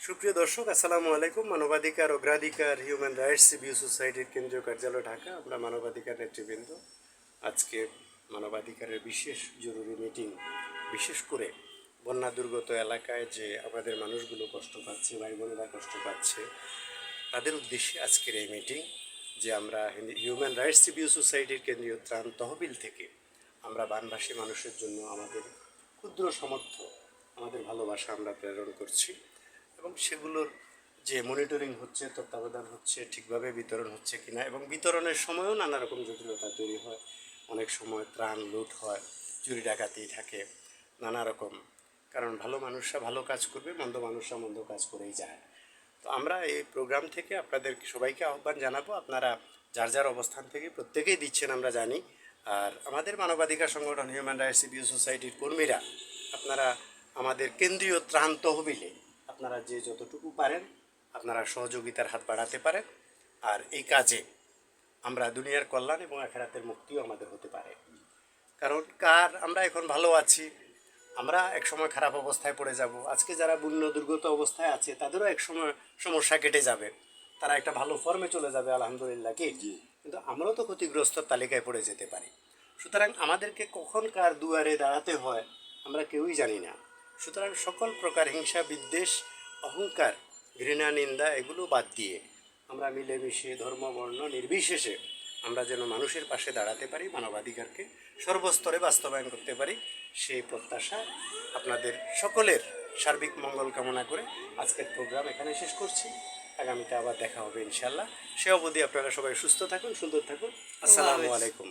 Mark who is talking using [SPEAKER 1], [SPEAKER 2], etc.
[SPEAKER 1] সুপ্রিয় দর্শক, আসসালামু আলাইকুম। মানবাধিকার অগ্রাধিকার হিউম্যান রাইটস সিভিল সোসাইটির কেন্দ্রীয় কার্যালয় ঢাকা। আমরা মানবাধিকার নেতৃবৃন্দ আজকে মানবাধিকারের বিশেষ জরুরি মিটিং, বিশেষ করে বন্যা দুর্গত এলাকায় যে আমাদের মানুষগুলো কষ্ট পাচ্ছে, ভাই বোনেরা কষ্ট পাচ্ছে, তাদের উদ্দেশ্যে আজকের এই মিটিং। যে আমরা হিউম্যান রাইটস সিভিল সোসাইটির কেন্দ্রীয় ত্রাণ তহবিল থেকে আমরা বানভাসী মানুষের জন্য আমাদের ক্ষুদ্র সামর্থ্য, আমাদের ভালোবাসা আমরা প্রেরণ করছি এবং সেগুলোর যে মনিটরিং হচ্ছে, তত্ত্বাবধান হচ্ছে, ঠিকভাবে বিতরণ হচ্ছে কিনা, এবং বিতরণের সময়ও নানা রকম জটিলতা তৈরি হয়। অনেক সময় ত্রাণ লুট হয়, চুরি ডাকাতি থাকে, নানা রকম। কারণ ভালো মানুষরা ভালো কাজ করবে, মন্দ মানুষরা মন্দ কাজ করেই যায়। তো আমরা এই প্রোগ্রাম থেকে আপনাদের সবাইকে আহ্বান জানাবো, আপনারা যার যার অবস্থান থেকে প্রত্যেকেই দিচ্ছেন আমরা জানি। আর আমাদের মানবাধিকার সংগঠন হিউম্যান রাইটস সিভিল সোসাইটির কর্মীরা, আপনারা আমাদের কেন্দ্রীয় ত্রাণ তহবিলে আপনারা যে যতটুকু পারেন আপনারা সহযোগিতার হাত বাড়াতে পারেন। আর এই কাজে আমরা দুনিয়ার কল্যাণ এবং আখিরাতের মুক্তিও আমাদের হতে পারে। কারণ আমরা এখন ভালো আছি, আমরা এক সময় খারাপ অবস্থায় পড়ে যাব। আজকে যারা বন্য দুর্গত অবস্থায় আছে তাদেরও এক সময় সমস্যা কেটে যাবে, তারা একটা ভালো ফর্মে চলে যাবে, আলহামদুলিল্লাহ। কিন্তু আমরাও তো ক্ষতিগ্রস্ত তালিকায় পড়ে যেতে পারি। সুতরাং আমাদেরকে কখন কার দুয়ারে দাঁড়াতে হয় আমরা কেউই জানি না। সুতরাং সকল প্রকার হিংসা, বিদ্বেষ, অহংকার, ঘৃণা, নিন্দা এগুলো বাদ দিয়ে আমরা মিলেমিশে ধর্ম বর্ণ নির্বিশেষে আমরা যেন মানুষের পাশে দাঁড়াতে পারি, মানবাধিকারকে সর্বস্তরে বাস্তবায়ন করতে পারি, সেই প্রত্যাশা আপনাদের সকলের সার্বিক মঙ্গল কামনা করে আজকের প্রোগ্রাম এখানে শেষ করছি। আগামীতে আবার দেখা হবে ইনশাল্লাহ। সে অবধি আপনারা সবাই সুস্থ থাকুন, সুন্দর থাকুন। আসসালামু আলাইকুম।